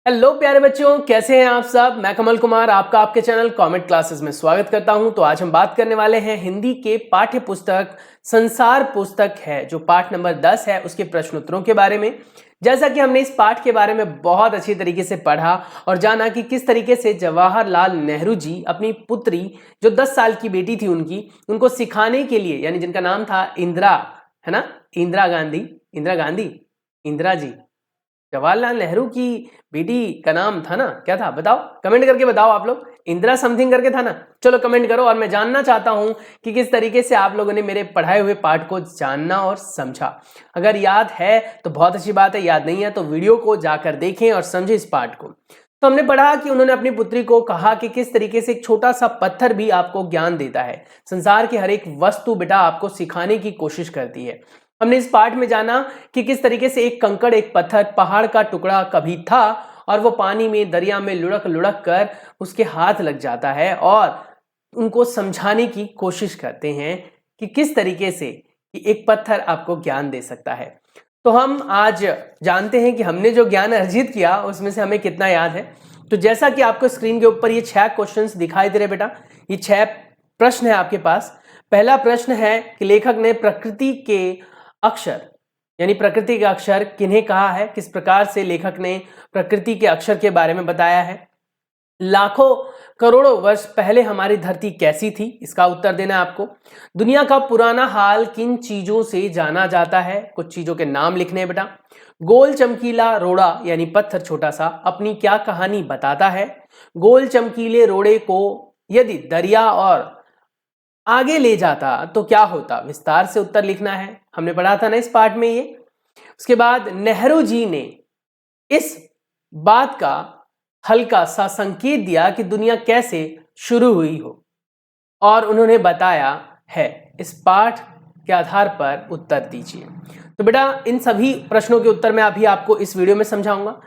Hello प्यारे बच्चों, कैसे हैं आप सब। मैं कमल कुमार आपका आपके चैनल कॉमेट क्लासेस में स्वागत करता हूं। तो आज हम बात करने वाले हैं हिंदी के पाठ्य पुस्तक संसार पुस्तक है जो पाठ नंबर 10 है उसके प्रश्न उत्तरों के बारे में। जैसा कि हमने इस पाठ के बारे में बहुत अच्छी तरीके से पढ़ा और जाना कि किस तरीके से जवाहरलाल नेहरू जी अपनी पुत्री जो 10 साल की बेटी थी उनको सिखाने के लिए, यानी जिनका नाम था इंदिरा, है ना, इंदिरा जी, जवाहरलाल नेहरू की बेटी का नाम था ना, क्या था बताओ, कमेंट करके बताओ आप लोग। इंदिरा समथिंग करके था ना। चलो कमेंट करो। और मैं जानना चाहता हूं कि किस तरीके से आप लोगों ने मेरे पढ़ाए हुए पाठ को जाना और समझा। अगर याद है तो बहुत अच्छी बात है, याद नहीं है तो वीडियो को जाकर देखें और समझें इस पाठ को। तो हमने पढ़ा कि उन्होंने अपनी पुत्री को कहा कि किस तरीके से एक छोटा सा पत्थर भी आपको ज्ञान देता है। संसार की हर एक वस्तु बेटा आपको सिखाने की कोशिश करती है। हमने इस पाठ में जाना कि किस तरीके से एक कंकड़, एक पत्थर, पहाड़ का टुकड़ा कभी था और वो पानी में, दरिया में लुढ़क लुढ़क कर उसके हाथ लग जाता है और उनको समझाने की कोशिश करते हैं कि किस तरीके से कि एक पत्थर आपको ज्ञान दे सकता है। तो हम आज जानते हैं कि हमने जो ज्ञान अर्जित किया उसमें से हमें कितना याद है। तो जैसा कि आपको स्क्रीन के ऊपर ये 6 क्वेश्चंस दिखाई दे रहे बेटा, ये 6 प्रश्न है आपके पास। पहला प्रश्न है कि लेखक ने प्रकृति के अक्षर, यानी प्रकृति के अक्षर किन्हें कहा है, किस प्रकार से लेखक ने प्रकृति के अक्षर के बारे में बताया है। लाखों करोड़ों वर्ष पहले हमारी धरती कैसी थी, इसका उत्तर देना है आपको। दुनिया का पुराना हाल किन चीजों से जाना जाता है, कुछ चीजों के नाम लिखने हैं बेटा। गोल चमकीला रोड़ा यानी पत्थर छोटा सा अपनी क्या कहानी बताता है। गोल चमकीले रोड़े को यदि दरिया और आगे ले जाता तो क्या होता, विस्तार से उत्तर लिखना है। हमने पढ़ा था ना इस पाठ में ये। उसके बाद नेहरू जी ने इस बात का हल्का सा संकेत दिया कि दुनिया कैसे शुरू हुई हो और उन्होंने बताया है। इस पाठ के आधार पर उत्तर दीजिए। तो बेटा इन सभी प्रश्नों के उत्तर मैं अभी आपको इस वीडियो में समझाऊंगा।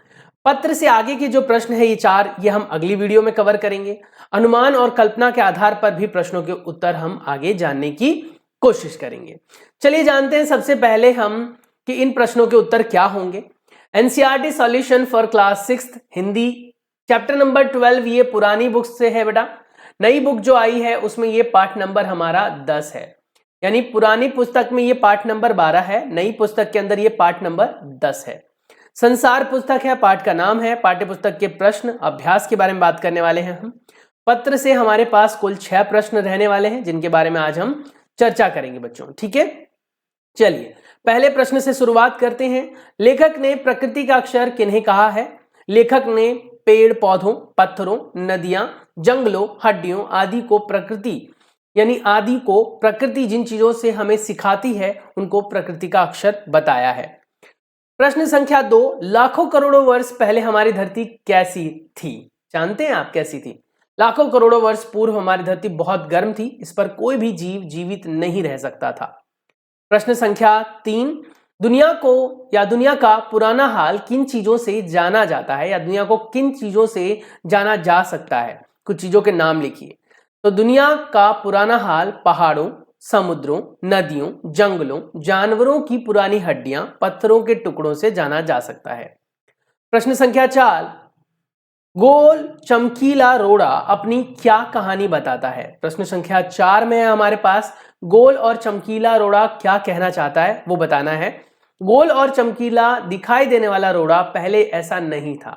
पत्र से आगे के जो प्रश्न है ये 4, ये हम अगली वीडियो में कवर करेंगे। अनुमान और कल्पना के आधार पर भी प्रश्नों के उत्तर हम आगे जानने की कोशिश करेंगे। चलिए जानते हैं सबसे पहले हम कि इन प्रश्नों के उत्तर क्या होंगे। NCERT solution for class 6 Hindi chapter number 12 ये पुरानी बुक से है बेटा। नई बुक जो आई है उसमें ये पाठ नंबर हमारा 10 है, यानी पुरानी पुस्तक में ये पाठ नंबर 12 है, नई पुस्तक के अंदर ये पाठ नंबर 10 है। संसार पुस्तक है, पाठ का नाम है। पाठ्य पुस्तक के प्रश्न अभ्यास के बारे में बात करने वाले हैं हम। पत्र से हमारे पास कुल 6 प्रश्न रहने वाले हैं जिनके बारे में आज हम चर्चा करेंगे बच्चों, ठीक है। चलिए पहले प्रश्न से शुरुआत करते हैं। लेखक ने प्रकृति का अक्षर किन्हें कहा है। लेखक ने पेड़ पौधों, पत्थरों, नदियां, जंगलों, हड्डियों आदि को प्रकृति, यानी आदि को प्रकृति जिन चीजों से हमें सिखाती है उनको प्रकृति का अक्षर बताया है। प्रश्न संख्या 2, लाखों करोड़ों वर्ष पहले हमारी धरती कैसी थी। जानते हैं आप कैसी थी। लाखों करोड़ों वर्ष पूर्व हमारी धरती बहुत गर्म थी, इस पर कोई भी जीव जीवित नहीं रह सकता था। प्रश्न संख्या 3, दुनिया को या दुनिया का पुराना हाल किन चीजों से जाना जाता है, या दुनिया को किन चीजों से जाना जा सकता है, कुछ चीजों के नाम लिखिए। तो दुनिया का पुराना हाल पहाड़ों, समुद्रों, नदियों, जंगलों, जानवरों की पुरानी हड्डियां, पत्थरों के टुकड़ों से जाना जा सकता है। प्रश्न संख्या 4, गोल चमकीला रोड़ा अपनी क्या कहानी बताता है। प्रश्न संख्या 4 में है हमारे पास गोल और चमकीला रोड़ा क्या कहना चाहता है वो बताना है। गोल और चमकीला दिखाई देने वाला रोड़ा पहले ऐसा नहीं था।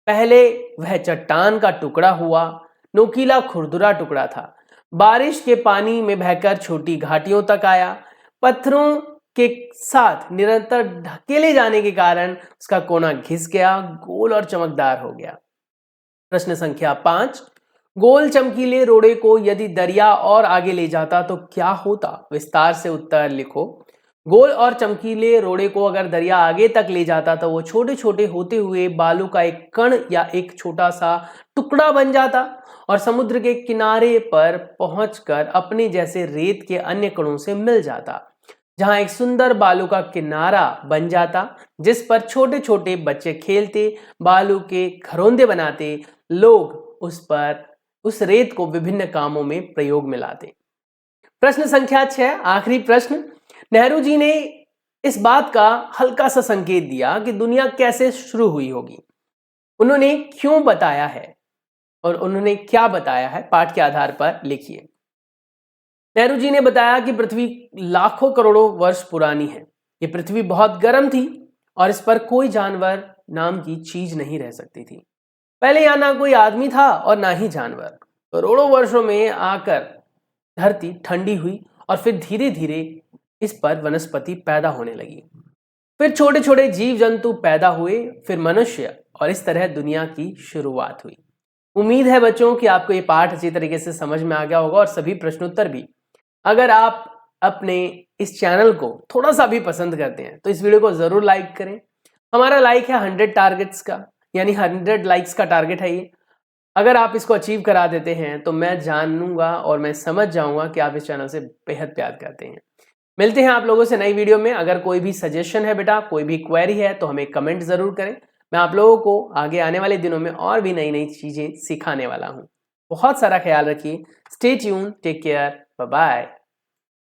पहले वह चट्टान का टुकड़ा हुआ, नोकीला खुरदुरा टुकड़ा था। बारिश के पानी में बहकर छोटी घाटियों तक आया। पत्थरों के साथ निरंतर ढकेले जाने के कारण उसका कोना घिस गया, गोल और चमकदार हो गया। प्रश्न संख्या 5, गोल चमकीले रोड़े को यदि दरिया और आगे ले जाता तो क्या होता, विस्तार से उत्तर लिखो। गोल और चमकीले रोड़े को अगर दरिया आगे तक ले जाता तो वो छोटे छोटे होते हुए बालू का एक कण या एक छोटा सा टुकड़ा बन जाता और समुद्र के किनारे पर पहुंचकर अपने जैसे रेत के अन्य कणों से मिल जाता, जहां एक सुंदर बालू का किनारा बन जाता जिस पर छोटे छोटे बच्चे खेलते, बालू के घरौंदे बनाते, लोग उस रेत को विभिन्न कामों में प्रयोग में लाते। प्रश्न संख्या 6, आखिरी प्रश्न, नेहरू जी ने इस बात का हल्का सा संकेत दिया कि दुनिया कैसे शुरू हुई होगी। उन्होंने क्यों बताया है और उन्होंने क्या बताया है, पाठ के आधार पर लिखिए। नेहरू जी ने बताया कि पृथ्वी लाखों करोड़ों वर्ष पुरानी है। ये पृथ्वी बहुत गर्म थी और इस पर कोई जानवर नाम की चीज नहीं रह सकती थी। पहले यहां ना कोई आदमी था और ना ही जानवर। करोड़ों वर्षों में आकर धरती ठंडी हुई और फिर धीरे धीरे इस पर वनस्पति पैदा होने लगी। फिर छोटे छोटे जीव जंतु पैदा हुए, फिर मनुष्य, और इस तरह दुनिया की शुरुआत हुई। उम्मीद है बच्चों कि आपको ये पाठ अच्छी तरीके से समझ में आ गया होगा और सभी प्रश्नोत्तर भी। अगर आप अपने इस चैनल को थोड़ा सा भी पसंद करते हैं तो इस वीडियो को जरूर लाइक करें। हमारा लाइक है 100 टारगेट्स का, यानी 100 लाइक्स का टारगेट है ये। अगर आप इसको अचीव करा देते हैं तो मैं जानूंगा और मैं समझ जाऊंगा कि आप इस चैनल से बेहद प्यार करते हैं। मिलते हैं आप लोगों से नई वीडियो में। अगर कोई भी सजेशन है बेटा, कोई भी क्वेरी है तो हमें कमेंट जरूर करें। मैं आप लोगों को आगे आने वाले दिनों में और भी नई नई चीजें सिखाने वाला हूं। बहुत सारा ख्याल रखिए। Stay tune, take care, bye bye.